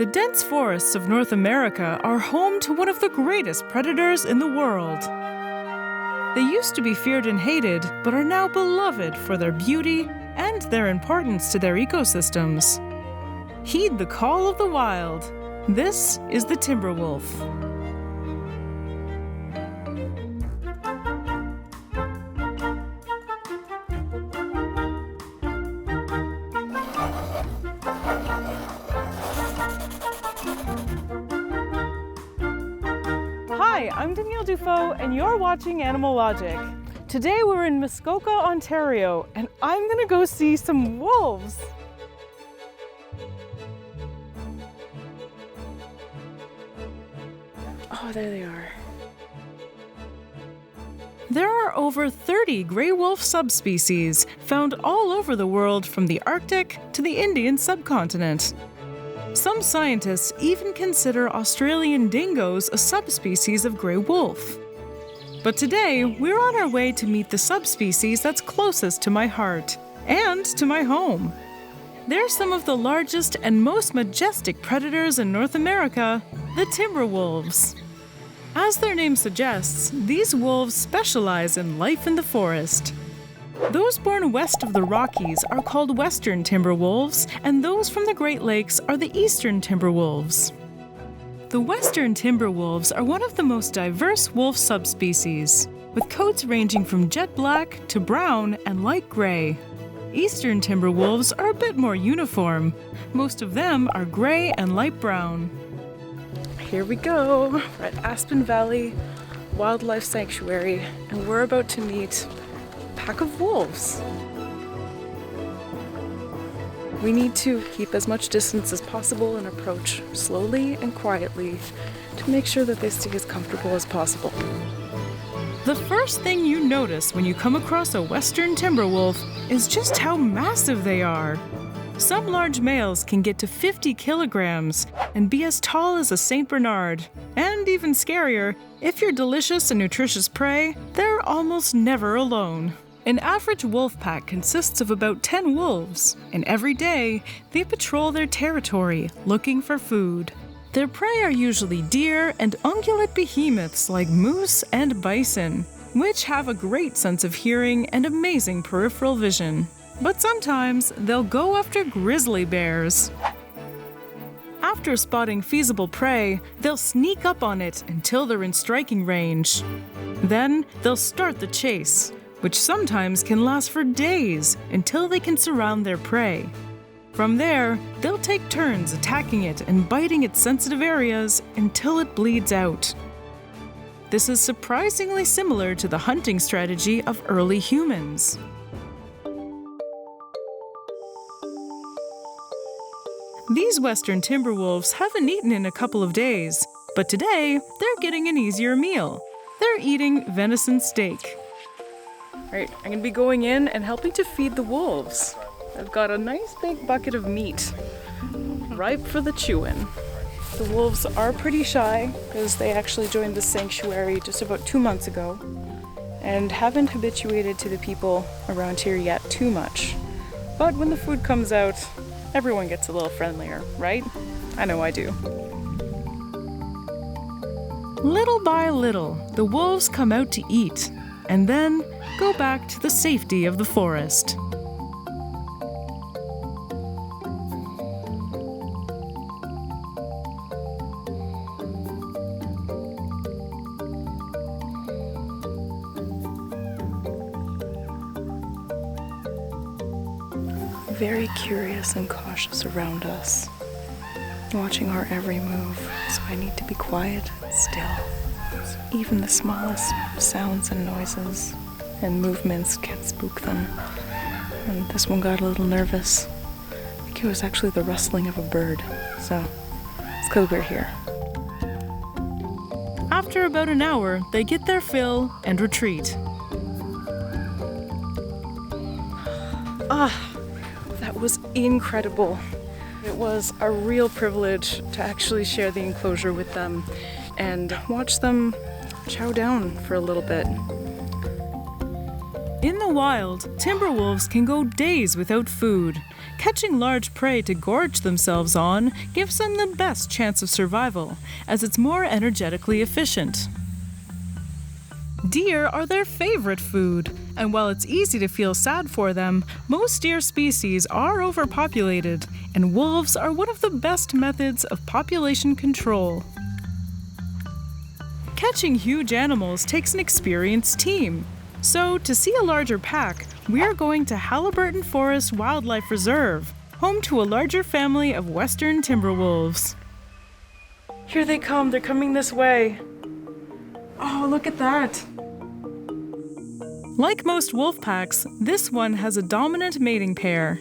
The dense forests of North America are home to one of the greatest predators in the world. They used to be feared and hated, but are now beloved for their beauty and their importance to their ecosystems. Heed the call of the wild. This is the timberwolf. Hi, I'm Danielle Dufault, and you're watching Animalogic. Today we're in Muskoka, Ontario, and I'm gonna go see some wolves. Oh, there they are. There are over 30 gray wolf subspecies found all over the world, from the Arctic to the Indian subcontinent. Some scientists even consider Australian dingoes a subspecies of gray wolf. But today, we're on our way to meet the subspecies that's closest to my heart and to my home. They're some of the largest and most majestic predators in North America, the timberwolves. As their name suggests, these wolves specialize in life in the forest. Those born west of the Rockies are called western timberwolves, and those from the Great Lakes are the eastern timberwolves. The western timberwolves are one of the most diverse wolf subspecies, with coats ranging from jet black to brown and light gray. Eastern timberwolves are a bit more uniform. Most of them are gray and light brown. Here we go. We're at Aspen Valley Wildlife Sanctuary, and we're about to meet pack of wolves. We need to keep as much distance as possible and approach slowly and quietly to make sure that they stay as comfortable as possible. The first thing you notice when you come across a western timberwolf is just how massive they are. Some large males can get to 50 kilograms and be as tall as a St. Bernard. And even scarier, if you're delicious and nutritious prey, they're almost never alone. An average wolf pack consists of about 10 wolves, and every day they patrol their territory looking for food. Their prey are usually deer and ungulate behemoths like moose and bison, which have a great sense of hearing and amazing peripheral vision. But sometimes they'll go after grizzly bears. After spotting feasible prey, they'll sneak up on it until they're in striking range. Then they'll start the chase, which sometimes can last for days until they can surround their prey. From there, they'll take turns attacking it and biting its sensitive areas until it bleeds out. This is surprisingly similar to the hunting strategy of early humans. These western timberwolves haven't eaten in a couple of days, but today they're getting an easier meal. They're eating venison steak. Right, I'm gonna be going in and helping to feed the wolves. I've got a nice big bucket of meat, ripe for the chewing. The wolves are pretty shy because they actually joined the sanctuary just about 2 months ago and haven't habituated to the people around here yet too much. But when the food comes out, everyone gets a little friendlier, right? I know I do. Little by little, the wolves come out to eat and then go back to the safety of the forest. Very curious and cautious around us, watching our every move, so I need to be quiet and still. Even the smallest sounds and noises and movements can spook them. And this one got a little nervous. I think it was actually the rustling of a bird, so it's because we're here. After about an hour, they get their fill and retreat. That was incredible. It was a real privilege to actually share the enclosure with them and watch them chow down for a little bit. In the wild, timberwolves can go days without food, Catching large prey to gorge themselves on gives them the best chance of survival, as it's more energetically efficient. Deer are their favorite food, and while it's easy to feel sad for them, most deer species are overpopulated, and wolves are one of the best methods of population control. Catching huge animals takes an experienced team. So, to see a larger pack, we are going to Halliburton Forest Wildlife Reserve, home to a larger family of western timberwolves. Here they come, they're coming this way. Oh, look at that. Like most wolf packs, this one has a dominant mating pair.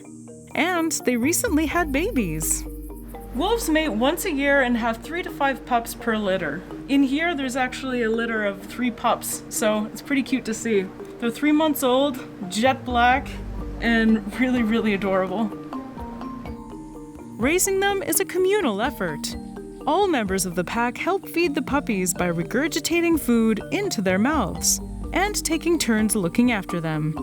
And they recently had babies. Wolves mate once a year and have 3 to 5 pups per litter. In here, there's actually a litter of 3 pups, so it's pretty cute to see. They're 3 months old, jet black, and really, really adorable. Raising them is a communal effort. All members of the pack help feed the puppies by regurgitating food into their mouths and taking turns looking after them.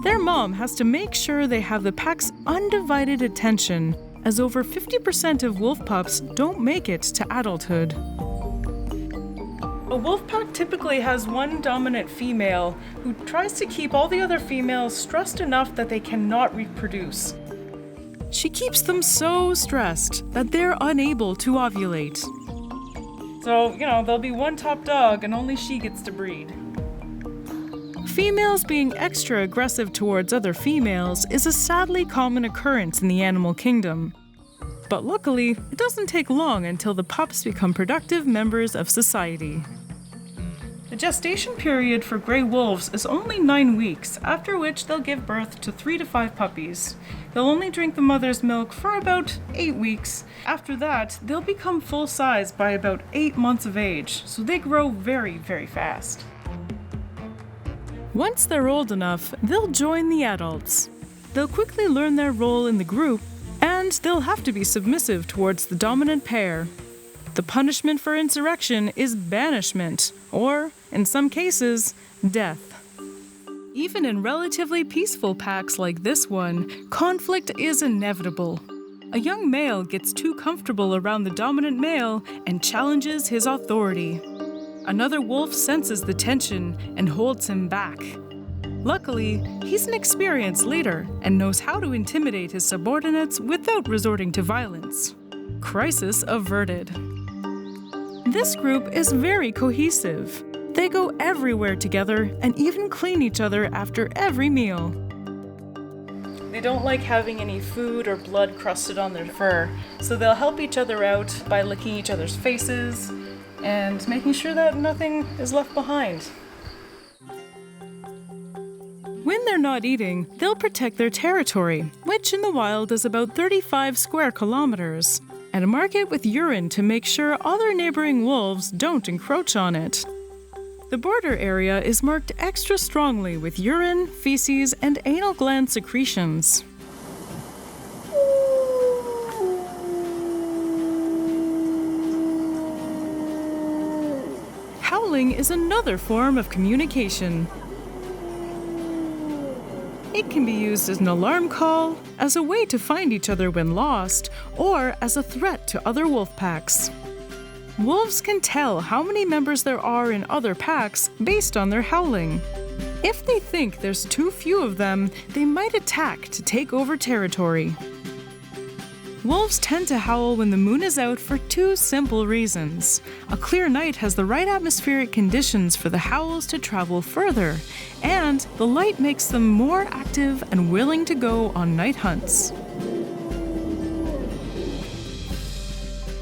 Their mom has to make sure they have the pack's undivided attention, as over 50% of wolf pups don't make it to adulthood. A wolf pack typically has one dominant female who tries to keep all the other females stressed enough that they cannot reproduce. She keeps them so stressed that they're unable to ovulate. So, there'll be one top dog and only she gets to breed. Females being extra aggressive towards other females is a sadly common occurrence in the animal kingdom. But luckily, it doesn't take long until the pups become productive members of society. The gestation period for gray wolves is only 9 weeks, after which they'll give birth to 3 to 5 puppies. They'll only drink the mother's milk for about 8 weeks. After that, they'll become full size by about 8 months of age, so they grow very, very fast. Once they're old enough, they'll join the adults. They'll quickly learn their role in the group, and they'll have to be submissive towards the dominant pair. The punishment for insurrection is banishment, or, in some cases, death. Even in relatively peaceful packs like this one, conflict is inevitable. A young male gets too comfortable around the dominant male and challenges his authority. Another wolf senses the tension and holds him back. Luckily, he's an experienced leader and knows how to intimidate his subordinates without resorting to violence. Crisis averted. This group is very cohesive. They go everywhere together and even clean each other after every meal. They don't like having any food or blood crusted on their fur, so they'll help each other out by licking each other's faces and making sure that nothing is left behind. When they're not eating, they'll protect their territory, which in the wild is about 35 square kilometers, and mark it with urine to make sure other neighboring wolves don't encroach on it. The border area is marked extra strongly with urine, feces, and anal gland secretions. Howling is another form of communication. It can be used as an alarm call, as a way to find each other when lost, or as a threat to other wolf packs. Wolves can tell how many members there are in other packs based on their howling. If they think there's too few of them, they might attack to take over territory. Wolves tend to howl when the moon is out for 2 simple reasons. A clear night has the right atmospheric conditions for the howls to travel further, and the light makes them more active and willing to go on night hunts.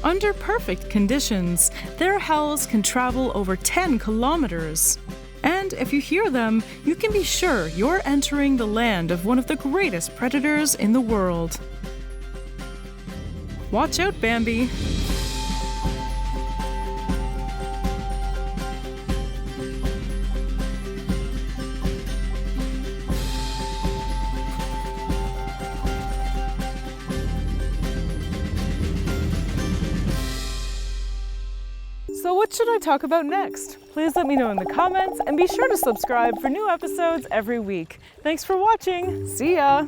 Under perfect conditions, their howls can travel over 10 kilometers. And if you hear them, you can be sure you're entering the land of one of the greatest predators in the world. Watch out, Bambi. So what should I talk about next? Please let me know in the comments and be sure to subscribe for new episodes every week. Thanks for watching. See ya!